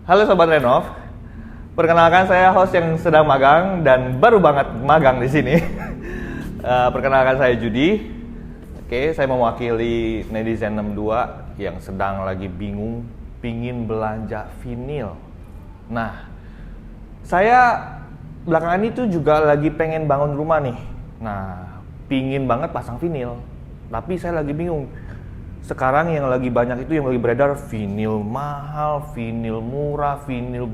Halo Sobat Renov, perkenalkan saya host yang sedang magang dan baru banget magang di sini. Perkenalkan saya Judi. Oke, saya mewakili netizen 62 yang sedang lagi bingung pingin belanja vinil. Nah, saya belakangan itu juga lagi pengen bangun rumah nih. Nah, pingin banget pasang vinil, tapi saya lagi bingung. Sekarang yang lagi banyak itu yang lagi beredar vinil mahal, vinil murah, vinil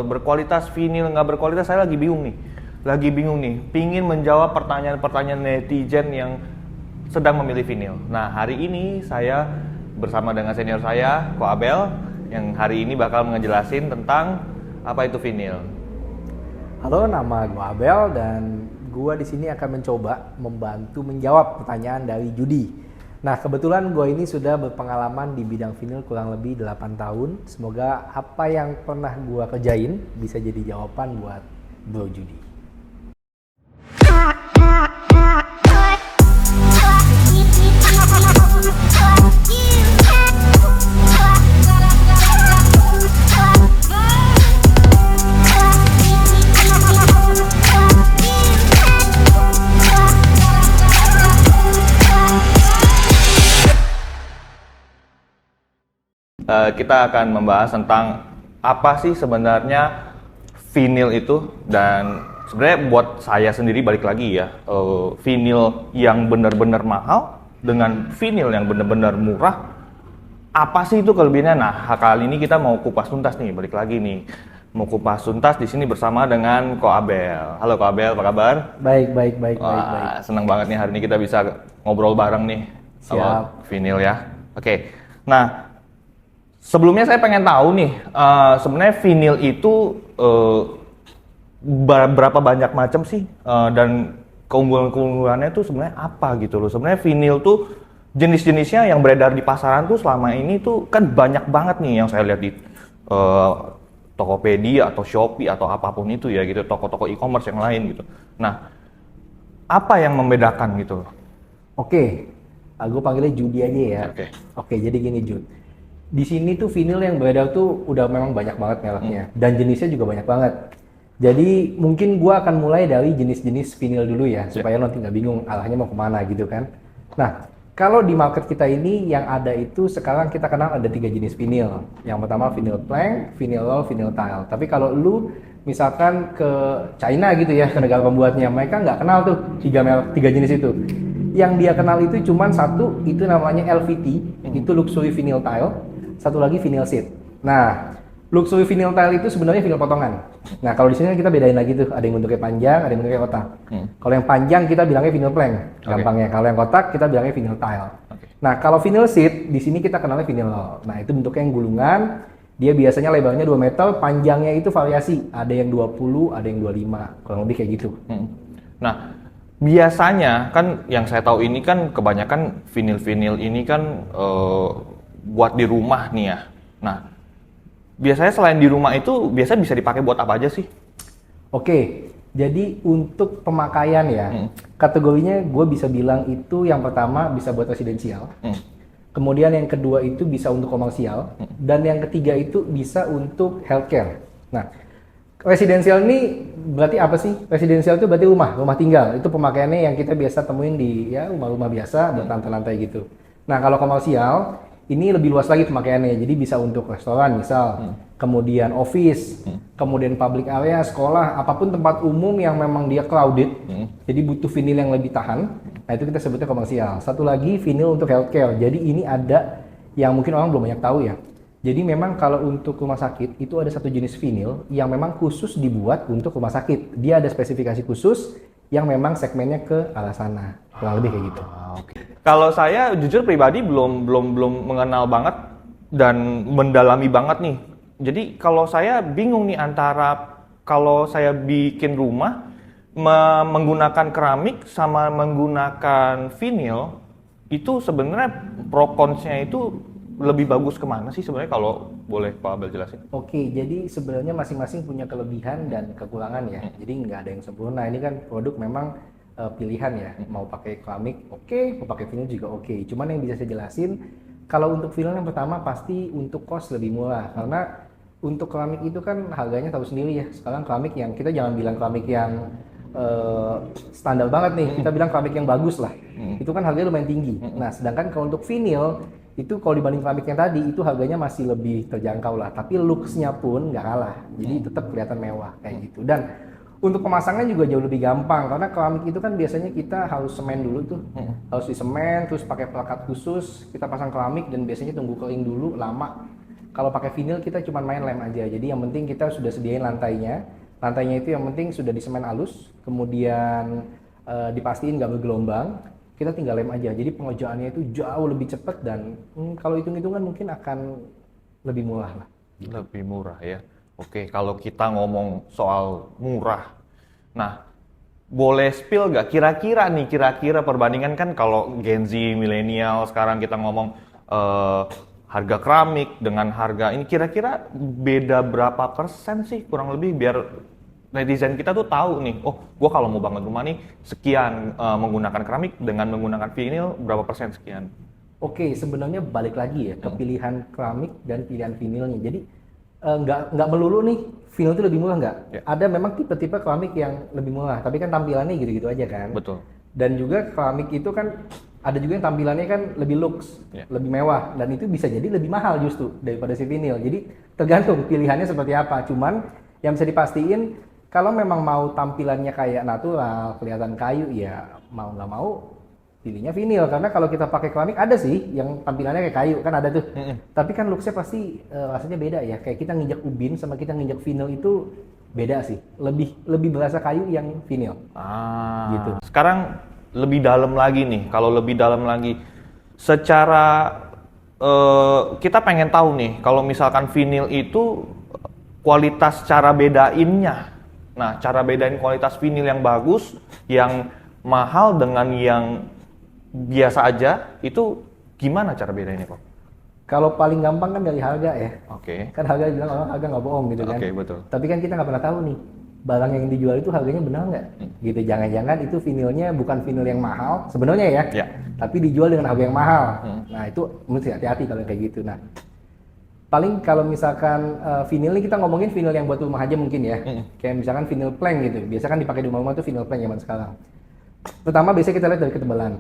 berkualitas, vinil nggak berkualitas. Saya lagi bingung nih, pingin menjawab pertanyaan-pertanyaan netizen yang sedang memilih vinil. Nah, hari ini saya bersama dengan senior saya, Ko Abel, yang hari ini bakal ngejelasin tentang apa itu vinil. Halo, nama gue Abel dan gue di sini akan mencoba membantu menjawab pertanyaan dari Judi. Nah, kebetulan gue ini sudah berpengalaman di bidang vinil kurang lebih 8 tahun. Semoga apa yang pernah gue kerjain bisa jadi jawaban buat Bro Judi. Kita akan membahas tentang apa sih sebenarnya vinil itu, dan sebenarnya buat saya sendiri balik lagi ya, vinil yang benar-benar mahal dengan vinil yang benar-benar murah, apa sih itu kelebihannya? Nah, kali ini kita mau kupas tuntas nih, balik lagi nih, mau kupas tuntas di sini bersama dengan Ko Abel. Halo Ko Abel, apa kabar? Baik. Senang banget nih hari ini kita bisa ngobrol bareng nih soal vinil ya. Oke. Nah, sebelumnya saya pengen tahu nih, sebenarnya vinil itu berapa banyak macam sih, dan keunggulan-keunggulannya tuh sebenarnya apa gitu loh. Sebenarnya vinil tuh jenis-jenisnya yang beredar di pasaran tuh selama ini tuh kan banyak banget nih yang saya lihat di Tokopedia atau Shopee atau apapun itu ya gitu, toko-toko e-commerce yang lain gitu. Nah, apa yang membedakan gitu loh? Oke, gue panggilnya Judi aja ya. Oke, jadi gini Jud. Di sini tuh vinil yang beredar tuh udah memang banyak banget mereknya, dan jenisnya juga banyak banget. Jadi mungkin gua akan mulai dari jenis-jenis vinil dulu ya, supaya nanti nggak bingung arahnya mau kemana gitu kan. Nah, kalau di market kita ini yang ada itu sekarang kita kenal ada 3 jenis vinil. Yang pertama vinil plank, vinil roll, vinil tile. Tapi kalau lu misalkan ke China gitu ya, ke negara pembuatnya, mereka nggak kenal tuh 3 jenis itu. Yang dia kenal itu cuman satu, itu namanya LVT, itu luxury vinyl tile. Satu lagi vinyl sheet. Nah, luxury vinyl tile itu sebenarnya vinyl potongan. Nah, kalau di sini kita bedain lagi tuh, ada yang bentuknya panjang, ada yang bentuknya kotak. Kalau yang panjang kita bilangnya vinyl plank, gampangnya. Kalau yang kotak kita bilangnya vinyl tile. Nah, kalau vinyl sheet di sini kita kenalnya vinyl roll. Nah, itu bentuknya yang gulungan. Dia biasanya lebarnya 2 meter, panjangnya itu variasi. Ada yang 20, ada yang 25, kurang lebih kayak gitu. Nah, biasanya kan yang saya tahu ini kan kebanyakan vinil-vinil ini kan buat di rumah nih ya. Nah, biasanya selain di rumah itu biasanya bisa dipakai buat apa aja sih? Oke, jadi untuk pemakaian ya, kategorinya gue bisa bilang itu yang pertama bisa buat residensial, kemudian yang kedua itu bisa untuk komersial, dan yang ketiga itu bisa untuk healthcare. Nah, residensial ini berarti apa sih? Residensial itu berarti rumah tinggal. Itu pemakaiannya yang kita biasa temuin di ya rumah-rumah biasa, berlantai-lantai gitu. Nah, kalau komersial ini lebih luas lagi pemakaiannya, jadi bisa untuk restoran misal, kemudian office, kemudian public area, sekolah, apapun tempat umum yang memang dia crowded, jadi butuh vinil yang lebih tahan, nah itu kita sebutnya komersial. Satu lagi vinil untuk healthcare, jadi ini ada yang mungkin orang belum banyak tahu ya. Jadi memang kalau untuk rumah sakit itu ada satu jenis vinil yang memang khusus dibuat untuk rumah sakit. Dia ada spesifikasi khusus yang memang segmennya ke arah sana, kurang lebih kayak gitu. Kalau saya jujur pribadi belum mengenal banget dan mendalami banget nih. Jadi kalau saya bingung nih antara kalau saya bikin rumah menggunakan keramik sama menggunakan vinil, itu sebenarnya pro cons-nya itu lebih bagus kemana sih sebenarnya, kalau boleh Pak Abel jelasin? Oke, jadi sebenarnya masing-masing punya kelebihan dan kekurangan ya. Jadi nggak ada yang sempurna. Ini kan produk memang pilihan ya. Mau pakai keramik oke, mau pakai vinil juga oke. Cuman yang bisa saya jelasin, kalau untuk vinil yang pertama pasti untuk cost lebih murah. Karena Untuk keramik itu kan harganya tahu sendiri ya. Sekarang keramik yang kita jangan bilang keramik yang standar banget nih, kita bilang keramik yang bagus lah. Itu kan harganya lumayan tinggi. Nah, sedangkan kalau untuk vinil itu kalau dibanding keramik yang tadi itu harganya masih lebih terjangkau lah. Tapi looks-nya pun nggak kalah. Jadi tetap kelihatan mewah kayak gitu. Dan untuk pemasangannya juga jauh lebih gampang karena keramik itu kan biasanya kita harus semen dulu tuh, harus disemen, terus pakai pelekat khusus, kita pasang keramik dan biasanya tunggu kering dulu lama. Kalau pakai vinil kita cuma main lem aja. Jadi yang penting kita sudah sediain lantainya. Lantainya itu yang penting sudah disemen halus, kemudian dipastiin nggak bergelombang. Kita tinggal lem aja. Jadi pengerjaannya itu jauh lebih cepat dan kalau hitung-hitungan mungkin akan lebih murah lah. Lebih murah ya. Oke, kalau kita ngomong soal murah, nah boleh spill nggak kira-kira perbandingan kan kalau Gen Z, milenial sekarang kita ngomong harga keramik dengan harga ini kira-kira beda berapa persen sih kurang lebih biar netizen kita tuh tahu nih, oh gua kalau mau bangun rumah nih sekian menggunakan keramik dengan menggunakan vinil berapa persen sekian. Oke, sebenarnya balik lagi ya ke pilihan keramik dan pilihan vinilnya. Jadi nggak melulu nih vinil itu lebih murah nggak? Ya. Ada memang tipe-tipe keramik yang lebih murah, tapi kan tampilannya gitu-gitu aja kan. Betul. Dan juga keramik itu kan ada juga yang tampilannya kan lebih looks, lebih mewah, dan itu bisa jadi lebih mahal justru daripada si vinil. Jadi tergantung pilihannya seperti apa. Cuman yang bisa dipastiin kalau memang mau tampilannya kayak natural, kelihatan kayu, ya mau nggak mau pilihnya vinil. Karena kalau kita pakai keramik ada sih yang tampilannya kayak kayu kan ada tuh. Tapi kan looksnya pasti rasanya beda ya. Kayak kita nginjak ubin sama kita nginjak vinil itu beda sih. Lebih berasa kayu yang vinil. Gitu. Sekarang lebih dalam lagi nih, kalau lebih dalam lagi secara kita pengen tahu nih kalau misalkan vinil itu kualitas cara bedainnya. Nah, cara bedain kualitas vinil yang bagus, yang mahal dengan yang biasa aja itu gimana cara bedainnya kok? Kalau paling gampang kan dari harga ya. Oke. Kan harga bilang orang harga nggak bohong gitu kan. Oke, betul. Tapi kan kita nggak pernah tahu nih barang yang dijual itu harganya benar nggak? Gitu. Jangan-jangan itu vinilnya bukan vinil yang mahal sebenarnya ya. Tapi dijual dengan harga yang mahal. Nah itu mesti hati-hati kalau kayak gitu. Nah paling kalau misalkan vinil ini kita ngomongin vinil yang buat rumah aja mungkin ya. Kayak misalkan vinil plank gitu. Biasa kan dipakai di rumah-rumah tuh vinil plank zaman sekarang. Pertama biasanya kita lihat dari ketebalan.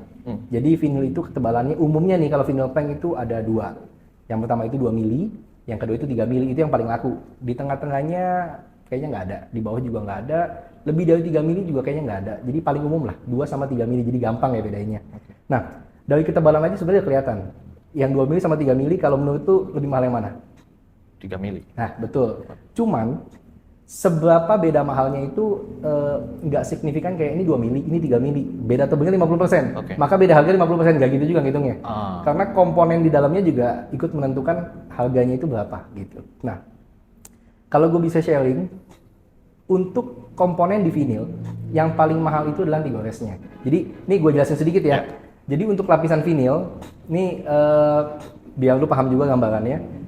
Jadi vinil itu ketebalannya umumnya nih kalau vinil plank itu ada dua. Yang pertama itu 2 mili, yang kedua itu 3 mili, itu yang paling laku. Di tengah-tengahnya kayaknya nggak ada, di bawah juga nggak ada, lebih dari 3 mili juga kayaknya nggak ada. Jadi paling umum lah, 2 sama 3 mili, jadi gampang ya bedainnya. Nah, dari ketebalan aja sebenarnya kelihatan. Yang 2 mili sama 3 mili kalau menurut tuh lebih mahal yang mana? 3 mili. Nah, betul. Cuman seberapa beda mahalnya itu nggak signifikan kayak ini 2 mili, ini 3 mili. Beda tebalnya 50%. Maka beda harga 50%, nggak gitu juga ngitungnya. Karena komponen di dalamnya juga ikut menentukan harganya itu berapa gitu. Nah, kalau gue bisa sharing, untuk komponen di vinil, yang paling mahal itu adalah anti goresnya. Jadi, ini gue jelasin sedikit ya. Jadi untuk lapisan vinil, ini biar lu paham juga gambarannya.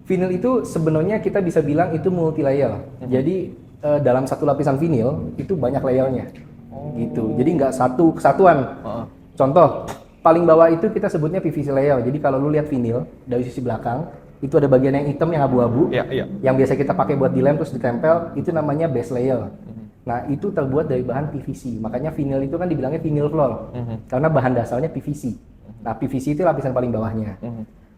Vinil itu sebenarnya kita bisa bilang itu multi layer. Jadi dalam satu lapisan vinil itu banyak layernya, gitu. Jadi nggak satu kesatuan. Contoh, paling bawah itu kita sebutnya PVC layer. Jadi kalau lu lihat vinil dari sisi belakang, itu ada bagian yang hitam yang abu-abu, yang biasa kita pakai buat dilem terus ditempel, itu namanya base layer. Nah itu terbuat dari bahan PVC. Makanya vinil itu kan dibilangnya vinyl floor, karena bahan dasarnya PVC. Nah PVC itu lapisan paling bawahnya.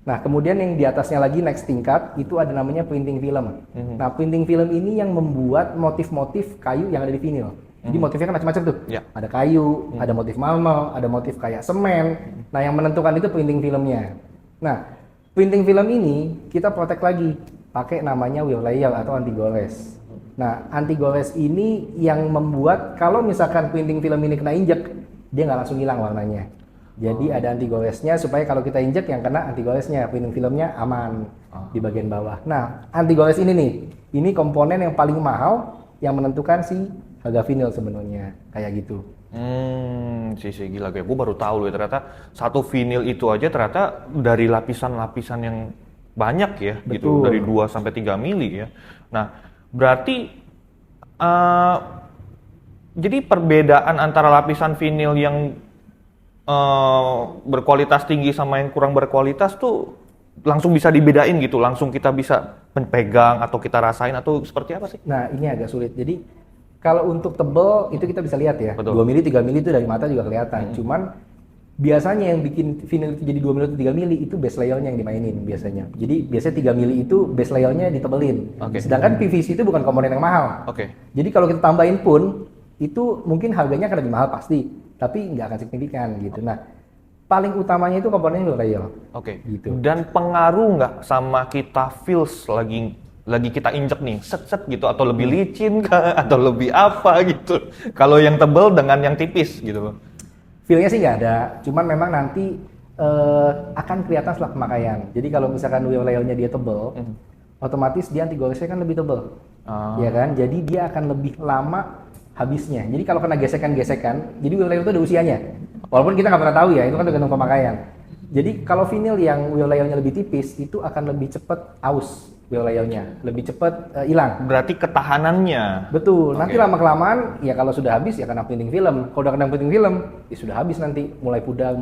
Nah, kemudian yang di atasnya lagi next tingkat itu ada namanya printing film. Nah, printing film ini yang membuat motif-motif kayu yang ada di vinil. Jadi motifnya kan macam-macam tuh. Ada kayu, ada motif marmer, ada motif kayak semen. Nah, yang menentukan itu printing filmnya. Nah, printing film ini kita protek lagi pakai namanya wear layer atau anti gores. Nah, anti gores ini yang membuat kalau misalkan printing film ini kena injek, dia nggak langsung hilang warnanya. Jadi ada anti goresnya supaya kalau kita injek yang kena anti goresnya, printing filmnya aman di bagian bawah. Nah, anti gores ini nih, ini komponen yang paling mahal yang menentukan si harga vinil sebenarnya, kayak gitu. Sih gila gue baru tahu loh ternyata satu vinil itu aja ternyata dari lapisan-lapisan yang banyak ya. Betul. Gitu, dari 2 sampai 3 mili ya. Nah, berarti jadi perbedaan antara lapisan vinil yang berkualitas tinggi sama yang kurang berkualitas tuh langsung bisa dibedain gitu, langsung kita bisa pegang atau kita rasain atau seperti apa sih? Nah, ini agak sulit. Jadi kalau untuk tebel itu kita bisa lihat ya. Betul. 2 mili, 3 mili itu dari mata juga kelihatan. Cuman biasanya yang bikin vinyl itu jadi 2 mili atau 3 mili itu base layer-nya yang dimainin biasanya. Jadi biasanya 3 mili itu base layer-nya ditebelin. Oke. Sedangkan PVC itu bukan komponen yang mahal. Oke. Jadi kalau kita tambahin pun itu mungkin harganya akan lebih mahal pasti, tapi nggak akan signifikan gitu. Nah, paling utamanya itu komponen wheel layer. Oke. Gitu. Dan pengaruh nggak sama kita feels lagi kita injek nih, set gitu, atau lebih licin kah, atau lebih apa gitu? Kalau yang tebel dengan yang tipis gitu loh. Feel-nya sih nggak ada, cuman memang nanti akan kelihatan setelah pemakaian. Jadi kalau misalkan wheel layer-nya dia tebel, otomatis dia anti goresnya kan lebih tebel, ya kan? Jadi dia akan lebih lama habisnya. Jadi kalau kena gesekan-gesekan, jadi wheel layer itu ada usianya. Walaupun kita nggak pernah tahu ya, itu kan tergantung pemakaian. Jadi kalau vinyl yang wheel layer-nya lebih tipis, itu akan lebih cepat aus wheel layer-nya, lebih cepat hilang. Berarti ketahanannya. Betul, nanti Oke. lama-kelamaan ya kalau sudah habis ya kena printing film. Kalau udah kena printing film, ya sudah habis nanti, mulai pudar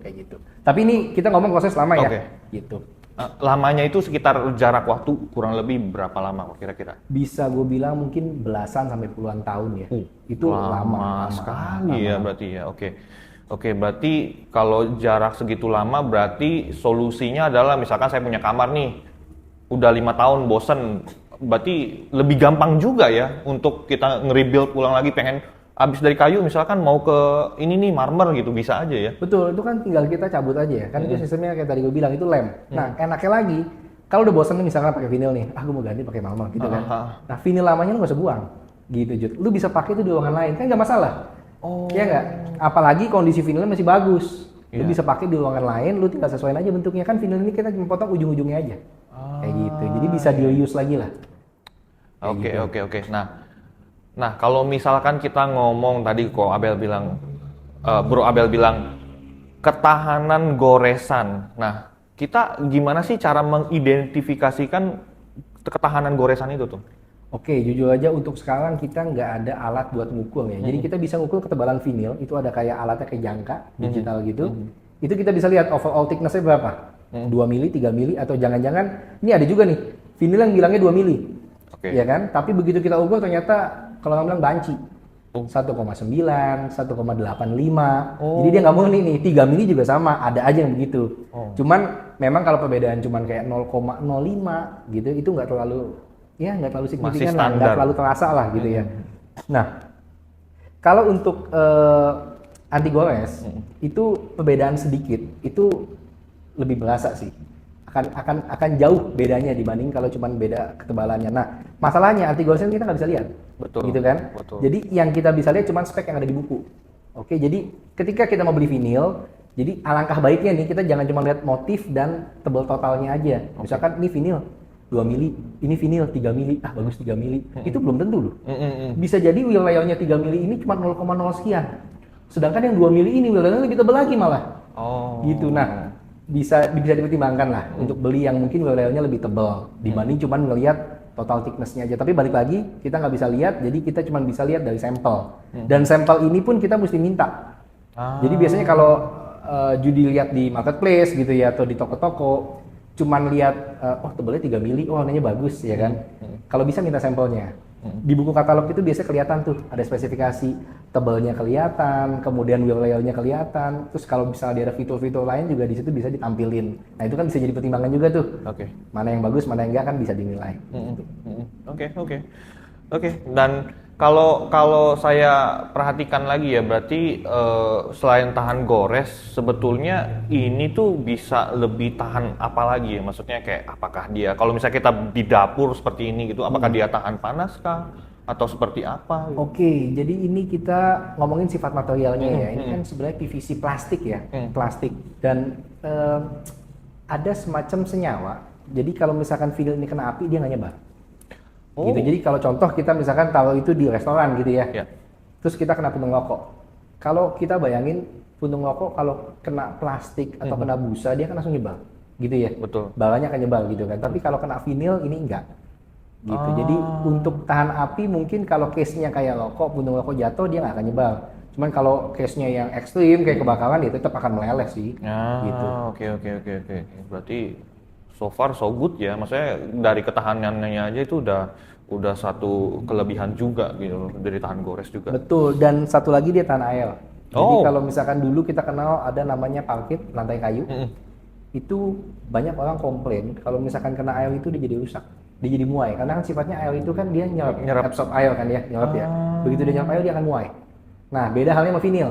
kayak gitu. Tapi ini kita ngomong proses lama ya, Oke. gitu. Lamanya itu sekitar jarak waktu kurang lebih berapa lama kira-kira? Bisa gue bilang mungkin belasan sampai puluhan tahun ya. Itu lama Sekali ya berarti ya. Oke, berarti kalau jarak segitu lama berarti solusinya adalah misalkan saya punya kamar nih, udah 5 tahun bosen, berarti lebih gampang juga ya untuk kita nge-rebuild ulang lagi, pengen habis dari kayu misalkan mau ke ini nih marmer gitu, bisa aja ya. Betul, itu kan tinggal kita cabut aja ya. Kan itu sistemnya kayak tadi gue bilang itu lem. Nah, enaknya lagi kalau udah bosen nih misalkan pakai vinyl nih, gue mau ganti pakai marmer gitu kan. Nah, vinyl lamanya lu nggak usah buang. Gitu, Jud. Lu bisa pakai itu di ruangan lain, kan nggak masalah. Iya nggak? Apalagi kondisi vinylnya masih bagus. Lu bisa pakai di ruangan lain, lu tinggal sesuaiin aja bentuknya. Kan vinyl ini kita cuma potong ujung-ujungnya aja. Kayak gitu. Jadi bisa di-use lagi lah. Oke. Nah, kalau misalkan kita ngomong tadi kok Bro Abel bilang ketahanan goresan. Nah, kita gimana sih cara mengidentifikasikan ketahanan goresan itu tuh? Oke, jujur aja untuk sekarang kita nggak ada alat buat ngukur ya. Jadi kita bisa ngukur ketebalan vinil, itu ada kayak alatnya kayak jangka digital gitu. Itu kita bisa lihat overall thickness-nya berapa. 2 mili, 3 mili, atau jangan-jangan ini ada juga nih, vinil yang bilangnya 2 mili. Oke. Ya kan? Tapi begitu kita ukur ternyata kalau nggak bilang banci. 1,9, 1,85. Jadi dia nggak mau nih 3 mili juga sama, ada aja yang begitu. Cuman memang kalau perbedaan cuman kayak 0,05 gitu, itu nggak terlalu signifikan lah, nggak terlalu terasa lah gitu ya. Nah, kalau untuk anti gores itu perbedaan sedikit, itu lebih berasa sih. Akan jauh bedanya dibanding kalau cuma beda ketebalannya. Nah, masalahnya anti goresnya kita nggak bisa lihat. Betul. Gitu kan? Betul. Jadi yang kita bisa lihat cuma spek yang ada di buku. Oke, jadi ketika kita mau beli vinil, jadi alangkah baiknya nih kita jangan cuma lihat motif dan tebal totalnya aja. Misalkan ini vinil 2 mili, ini vinil 3 mili, bagus 3 mili. Itu belum tentu loh. Bisa jadi wheel layer-nya 3 mili ini cuma 0,0 sekian. Sedangkan yang 2 mili ini wheel layer-nya lebih tebal lagi malah. Gitu. Nah, bisa dipertimbangkan lah untuk beli yang mungkin wheel layer-nya lebih tebal dibanding cuma ngelihat total thickness-nya aja. Tapi balik lagi, kita nggak bisa lihat, jadi kita cuma bisa lihat dari sampel. Dan sampel ini pun kita mesti minta. Jadi biasanya kalau Judi lihat di marketplace gitu ya, atau di toko-toko, cuman lihat tebalnya 3 mili, warnanya bagus ya kan. Kalau bisa minta sampelnya. Di buku katalog itu biasanya kelihatan tuh, ada spesifikasi tebalnya kelihatan, kemudian wheel layer-nya kelihatan. Terus kalau misalnya ada fitur-fitur lain juga di situ bisa ditampilin. Nah, itu kan bisa jadi pertimbangan juga tuh. Mana yang bagus, mana yang enggak kan bisa dinilai. Oke. Dan kalau saya perhatikan lagi ya, berarti selain tahan gores, sebetulnya ini tuh bisa lebih tahan apa lagi ya? Maksudnya kayak apakah dia, kalau misalnya kita di dapur seperti ini gitu, apakah dia tahan panas kah? Atau seperti apa? Gitu? Oke, jadi ini kita ngomongin sifat materialnya ya. Ini kan sebenarnya PVC plastik ya, plastik. Dan ada semacam senyawa. Jadi kalau misalkan vinil ini kena api, dia nggak nyebar. Gitu. Jadi kalau contoh kita misalkan taruh itu di restoran gitu ya. Terus kita kena puntung rokok. Kalau kita bayangin puntung rokok kalau kena plastik atau kena busa, dia kan langsung nyebar. Gitu ya. Betul. Baranya akan nyebar gitu kan. Tapi kalau kena vinil ini enggak. Gitu. Jadi untuk tahan api mungkin kalau case-nya kayak rokok, puntung rokok jatuh dia nggak akan nyebar. Cuman kalau case-nya yang ekstrim kayak kebakaran ya tetap akan meleleh sih. Gitu. Oke. Berarti so far so good ya. Maksudnya dari ketahanannya aja itu udah satu kelebihan juga gitu dari tahan gores juga. Betul, dan satu lagi dia tahan air. Jadi Oh. kalau misalkan dulu kita kenal ada namanya pangkit, lantai kayu, itu banyak orang komplain kalau misalkan kena air itu dia jadi rusak, dia jadi muai. Karena kan sifatnya air itu kan dia nyerap absorb air kan ya, nyerap ya. Begitu dia nyerap air dia akan muai. Nah beda halnya sama vinil.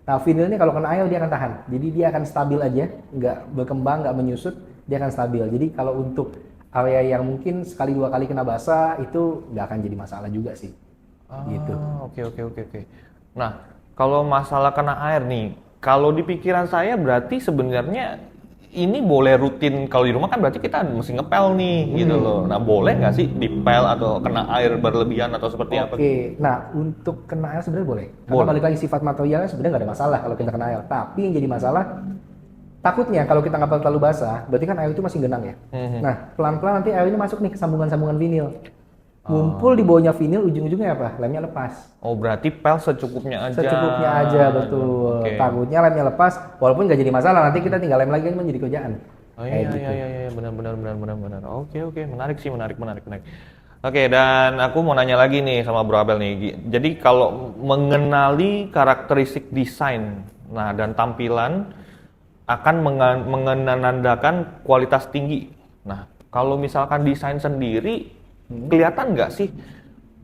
Nah vinil ini kalau kena air dia akan tahan, jadi dia akan stabil aja, nggak berkembang, nggak menyusut, dia akan stabil. Jadi kalau untuk area yang mungkin sekali dua kali kena basah itu nggak akan jadi masalah juga sih. Gitu. Oke. Nah, kalau masalah kena air nih, kalau di pikiran saya berarti sebenarnya ini boleh rutin. Kalau di rumah kan berarti kita mesti ngepel nih gitu loh. Nah, boleh nggak sih dipel atau kena air berlebihan atau seperti apa? Oke, nah untuk kena air sebenarnya boleh. Karena Boleh. balik lagi sifat materialnya sebenarnya nggak ada masalah kalau kita kena air. Tapi yang jadi masalah takutnya kalau kita nggak terlalu basah, berarti kan air itu masih genang ya. Nah pelan-pelan nanti air ini masuk nih ke sambungan-sambungan vinil. Ngumpul di bawahnya vinil, ujung-ujungnya apa? Lemnya lepas. Oh, berarti pel secukupnya aja. Secukupnya aja, betul. Oke. Takutnya lemnya lepas, walaupun nggak jadi masalah, nanti kita tinggal lem lagi kan menjadi kerjaan. Oh Kayak iya, gitu. iya, benar. Oke, menarik sih, menarik. Oke, dan aku mau nanya lagi nih sama Bro Abel nih. Jadi kalau mengenali karakteristik desain, nah dan tampilan akan menandakan kualitas tinggi. Nah, kalau misalkan desain sendiri, kelihatan nggak sih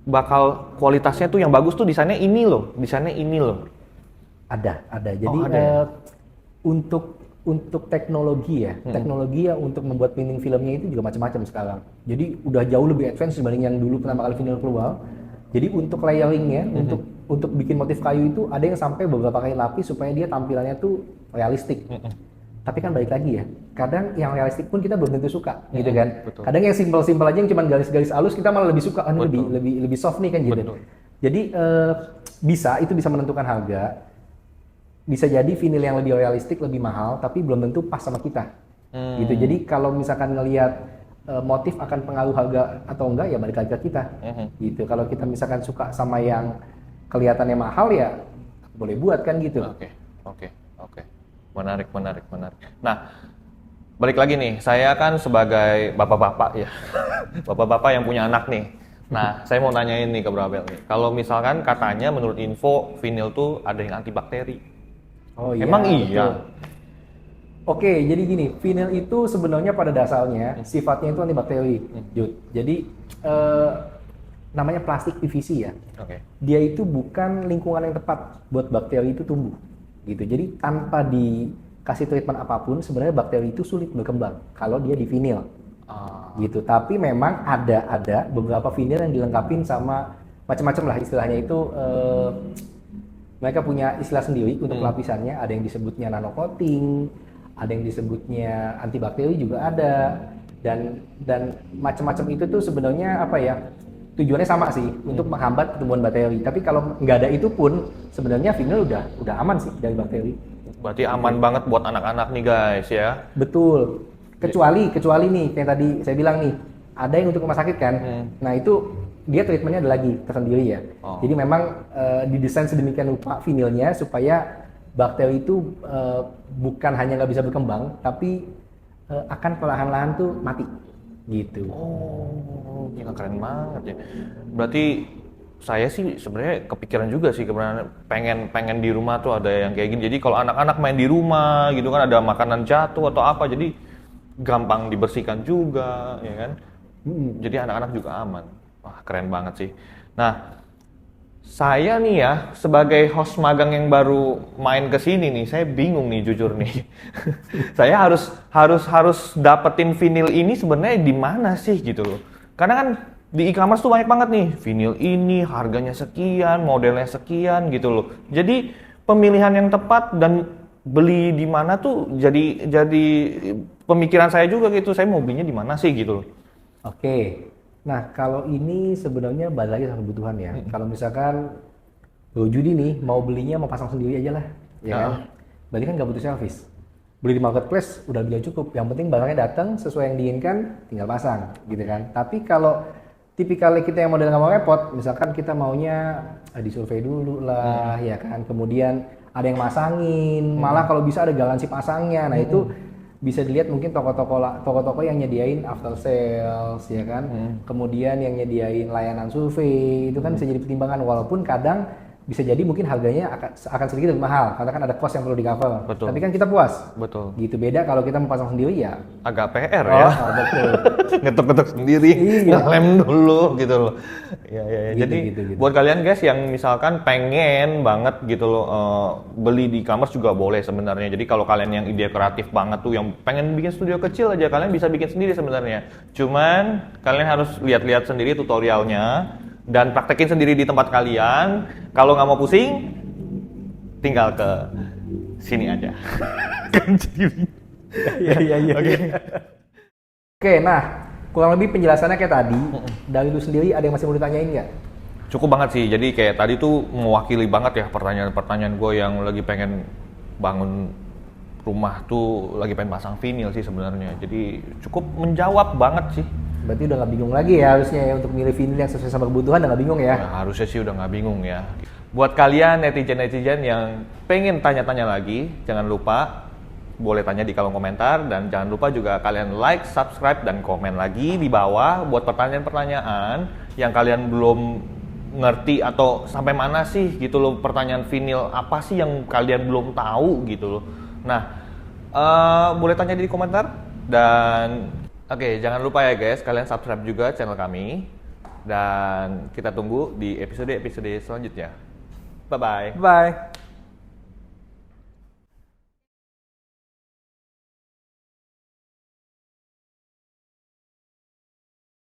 bakal kualitasnya tuh yang bagus tuh desainnya ini loh. Ada. Jadi ada ya? untuk teknologi ya, teknologi yang untuk membuat printing filmnya itu juga macam-macam sekarang. Jadi udah jauh lebih advance dibanding yang dulu pertama kali vinyl keluar. Jadi untuk layering-nya, untuk bikin motif kayu itu ada yang sampai beberapa kali lapis supaya dia tampilannya tuh realistik. Tapi kan balik lagi ya, kadang yang realistik pun kita belum tentu suka, gitu kan. Betul. Kadang yang simpel-simpel aja yang cuma garis-garis halus kita malah lebih suka, kan Betul. lebih soft nih kan gitu. Betul. Jadi itu bisa menentukan harga. Bisa jadi vinil yang lebih realistik lebih mahal, tapi belum tentu pas sama kita. Gitu. Jadi kalau misalkan ngelihat motif akan pengaruh harga atau enggak, ya balik lagi ke kita. Gitu. Kalau kita misalkan suka sama yang kelihatannya mahal ya boleh buat kan gitu. Oke. Menarik. Nah, balik lagi nih, saya kan sebagai bapak-bapak ya, bapak-bapak yang punya anak nih. Nah, saya mau nanyain nih ke Bro Abel nih, kalau misalkan katanya menurut info vinil tuh ada yang antibakteri. Oh iya. Emang iya? Betul. Oke, jadi gini, vinil itu sebenarnya pada dasarnya sifatnya itu antibakteri, Jud. Jadi namanya plastik PVC ya. Oke. Dia itu bukan lingkungan yang tepat buat bakteri itu tumbuh, gitu. Jadi tanpa dikasih treatment apapun, sebenarnya bakteri itu sulit berkembang kalau dia di vinil, gitu. Tapi memang ada beberapa vinil yang dilengkapin sama macam-macam lah istilahnya itu. Mereka punya istilah sendiri untuk lapisannya. Ada yang disebutnya nano coating, ada yang disebutnya antibakteri juga ada, dan macam-macam itu tuh sebenarnya apa ya? Tujuannya sama sih untuk menghambat pertumbuhan bakteri. Tapi kalau nggak ada itu pun sebenarnya vinil udah aman sih dari bakteri. Berarti aman banget buat anak-anak nih guys ya. Betul. Kecuali nih kayak tadi saya bilang nih, ada yang untuk rumah sakit kan. Nah itu dia treatmentnya ada lagi tersendiri ya. Jadi memang didesain sedemikian rupa vinilnya supaya bakteri itu bukan hanya nggak bisa berkembang, tapi akan perlahan-lahan tuh mati. Gitu. Oh, gila keren banget ya. Berarti saya sih sebenarnya kepikiran juga sih pengen di rumah tuh ada yang kayak gini. Jadi kalau anak-anak main di rumah gitu kan ada makanan jatuh atau apa, jadi gampang dibersihkan juga, ya kan. Jadi anak-anak juga aman. Wah keren banget sih. Nah, saya nih ya sebagai host magang yang baru main ke sini nih, saya bingung nih jujur nih. Saya harus dapetin vinil ini sebenarnya di mana sih gitu loh. Karena kan di e-commerce tuh banyak banget nih, vinil ini harganya sekian, modelnya sekian gitu loh. Jadi pemilihan yang tepat dan beli di mana tuh jadi pemikiran saya juga gitu. Saya mau belinya di mana sih gitu loh. Oke. Nah, kalau ini sebenarnya balik lagi sama kebutuhan ya. Kalau misalkan Bro Judi nih mau belinya mau pasang sendiri aja lah, ya kan? Berarti kan nggak butuh service. Beli di marketplace udah bilang cukup. Yang penting barangnya datang sesuai yang diinginkan, tinggal pasang, gitu kan? Tapi kalau tipikalnya kita yang model nggak mau repot, misalkan kita maunya disurvei dulu lah, ya kan. Kemudian ada yang masangin, malah kalau bisa ada garansi pasangnya. Nah itu bisa dilihat mungkin toko-toko yang nyediain after sales, ya kan. Kemudian yang nyediain layanan survei itu kan bisa jadi pertimbangan, walaupun kadang bisa jadi mungkin harganya akan sedikit lebih mahal karena kan ada cost yang perlu di cover. Betul. Tapi kan kita puas. Betul. Gitu, beda kalau kita mau pasang sendiri ya. Agak PR ya. Betul. Ngetuk-ngetuk sendiri, Iya. lem dulu gitu loh. Ya. Gitu, Jadi gitu. buat kalian guys yang misalkan pengen banget gitu loh beli di e-commerce juga boleh sebenarnya. Jadi kalau kalian yang ide kreatif banget tuh yang pengen bikin studio kecil aja, kalian bisa bikin sendiri sebenarnya. Cuman kalian harus lihat-lihat sendiri tutorialnya dan praktekin sendiri di tempat kalian. Kalau nggak mau pusing, tinggal ke sini aja. Iya. Oke, nah kurang lebih penjelasannya kayak tadi. Dari lu sendiri ada yang masih mau ditanyain nggak? Cukup banget sih. Jadi kayak tadi tuh mewakili banget ya pertanyaan-pertanyaan gue yang lagi pengen bangun rumah tuh, lagi pengen pasang vinil sih sebenarnya. Jadi cukup menjawab banget sih. Berarti udah nggak bingung lagi ya harusnya ya untuk milih vinil yang sesuai sama kebutuhan, udah nggak bingung ya? Ya, harusnya sih udah nggak bingung ya. Buat kalian netizen-netizen yang pengen tanya-tanya lagi, jangan lupa boleh tanya di kolom komentar, dan jangan lupa juga kalian like, subscribe, dan komen lagi di bawah buat pertanyaan-pertanyaan yang kalian belum ngerti atau sampai mana sih gitu loh, pertanyaan vinil apa sih yang kalian belum tahu gitu loh. Nah, boleh tanya di komentar, dan oke, jangan lupa ya guys, kalian subscribe juga channel kami, dan kita tunggu di episode-episode selanjutnya. Bye-bye. Bye.